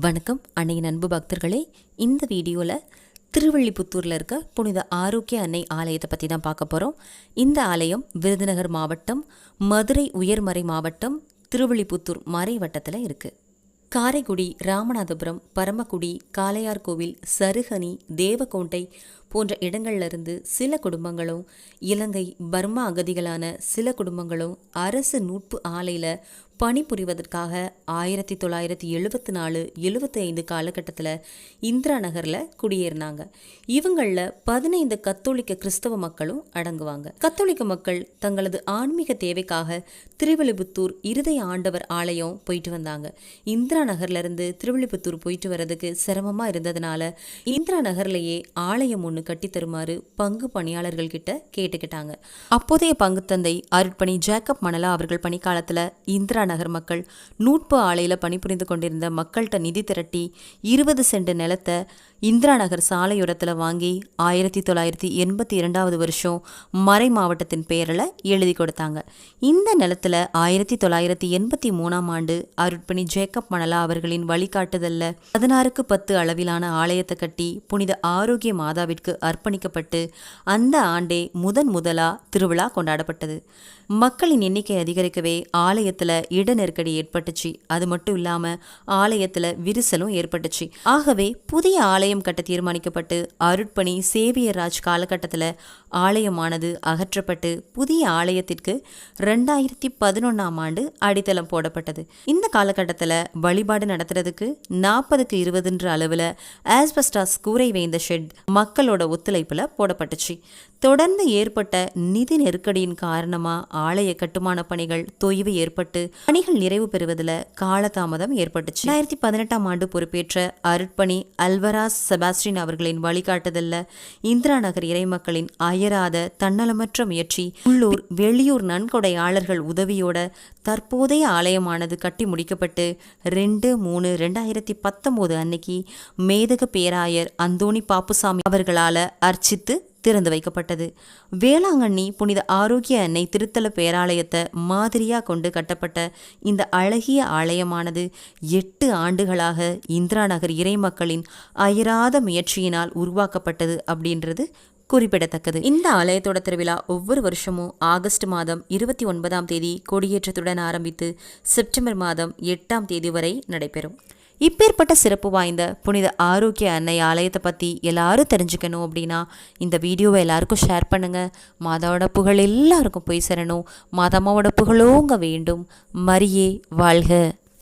வணக்கம் அன்னையின் அன்பு பக்தர்களே. இந்த வீடியோவில் திருவள்ளிபுத்தூரில் இருக்க புனித ஆரோக்கிய அன்னை ஆலயத்தை பற்றி தான் பார்க்க போகிறோம். இந்த ஆலயம் விருதுநகர் மாவட்டம், மதுரை உயர்மறை மாவட்டம், திருவள்ளிபுத்தூர் மறை வட்டத்தில் இருக்குது. காரைக்குடி, ராமநாதபுரம், பரமக்குடி, காளையார்கோவில், சருகனி, தேவகோட்டை போன்ற இடங்கள்லேருந்து சில குடும்பங்களும், இலங்கை பர்மா அகதிகளான சில குடும்பங்களும் அரசு நூட்பு ஆலையில் பணிபுரிவதற்காக 1974-75 காலகட்டத்தில் இந்திரா நகரில் குடியேறினாங்க. இவங்களில் 15 கத்தோலிக்க கிறிஸ்தவ மக்களும் அடங்குவாங்க. கத்தோலிக்க மக்கள் தங்களது ஆன்மீக தேவைக்காக திருவள்ளிபுத்தூர் இருதய ஆண்டவர் ஆலயம் போயிட்டு வந்தாங்க. இந்திரா நகர்லேருந்து திருவள்ளிபுத்தூர் போயிட்டு வர்றதுக்கு சிரமமாக இருந்ததுனால இந்திரா நகர்லேயே ஆலயம் ஒன்று கட்டித்தருமாறு பங்கு பணியாளர்கள் கிட்ட கேட்டுக்கிட்டாங்க. அப்போதைய பங்கு தந்தை அருட்பணி ஜேக்கப் மணலா அவர்கள் பணிக்காலத்தில் இந்திரா நகர் மக்கள் நூட்பு ஆலையில் பணிபுரிந்து கொண்டிருந்த மக்கள்கிட்ட நிதி திரட்டி 20 சென்ட் நிலத்தை இந்திரா நகர் சாலையோரத்தில் வாங்கி 1982 வருஷம் மறை மாவட்டத்தின் பெயரில் எழுதி கொடுத்தாங்க. இந்த நிலத்தில் 1983 அருட்பணி ஜேக்கப் மணலா அவர்களின் வழிகாட்டுதல்ல 16x10 அளவிலான ஆலயத்தை கட்டி புனித ஆரோக்கிய மாதாவிற்கு அர்ப்பணிக்கப்பட்டு அந்த ஆண்டே முதலா திருவிழா கொண்டாடப்பட்டது. மக்களின் எண்ணிக்கை அதிகரிக்கவே ஆலயத்தில் இட நெருக்கடி ஏற்பட்டுச்சு. அது மட்டும் இல்லாமல் ஆலயத்தில் விரிசலும் ஏற்பட்டுச்சு. ஆகவே புதிய ஆலயம் கட்ட தீர்மானிக்கப்பட்டு அருட்பணி சேவியராஜ் காலகட்டத்தில் ஆலயமானது அகற்றப்பட்டு புதிய ஆலயத்திற்கு 2011 அடித்தளம் போடப்பட்டது. இந்த காலகட்டத்தில் வழிபாடு நடத்துறதுக்கு 40x20 அளவில் ஆஸ்பெஸ்டாஸ் கூரை வேய்ந்த ஷெட் மக்களோட ஒத்துழைப்பில் போடப்பட்டுச்சு. தொடர்ந்து ஏற்பட்ட நிதி நெருக்கடியின் காரணமாக ஆலய கட்டுமான பணிகள் தொய்வு ஏற்பட்டு பணிகள் நிறைவு பெறுவதில் காலதாமதம் ஏற்பட்டுச்சு. 2018 பொறுப்பேற்ற அருட்பணி அல்வராஸ் செபாஸ்டின் அவர்களின் வழிகாட்டுதல்ல இந்திரா நகர் இறைமக்களின் அயராத தன்னலமற்ற முயற்சி, உள்ளூர் வெளியூர் நன்கொடையாளர்கள் உதவியோட தற்போதைய ஆலயமானது கட்டி முடிக்கப்பட்டு 2/3/2019 அன்னைக்கு மேதக பேராயர் அந்தோணி பாப்புசாமி அவர்களால் அர்ச்சித்து திறந்து வைக்கப்பட்டது. வேளாங்கண்ணி புனித ஆரோக்கிய அன்னை திருத்தல பேராலயத்தை மாதிரியாக கொண்டு கட்டப்பட்ட இந்த அழகிய ஆலயமானது 8 ஆண்டுகளாக இந்திரா நகர் இறைமக்களின் அயராத முயற்சியினால் உருவாக்கப்பட்டது அப்படின்றது குறிப்பிடத்தக்கது. இந்த ஆலயத்தோட திருவிழா ஒவ்வொரு வருஷமும் ஆகஸ்ட் மாதம் 29ஆம் தேதி கொடியேற்றத்துடன் ஆரம்பித்து செப்டம்பர் மாதம் 8ஆம் தேதி வரை நடைபெறும். இப்பேற்பட்ட சிறப்பு வாய்ந்த புனித ஆரோக்கிய அன்னை ஆலயத்தை பற்றி எல்லாரும் தெரிஞ்சுக்கணும் அப்படின்னா இந்த வீடியோவை எல்லாருக்கும் ஷேர் பண்ணுங்கள். மாதாவோட புகழ் எல்லாருக்கும் போய் சேரணும். மாதாமாவோட புகழோங்க வேண்டும். மரியே வாழ்க.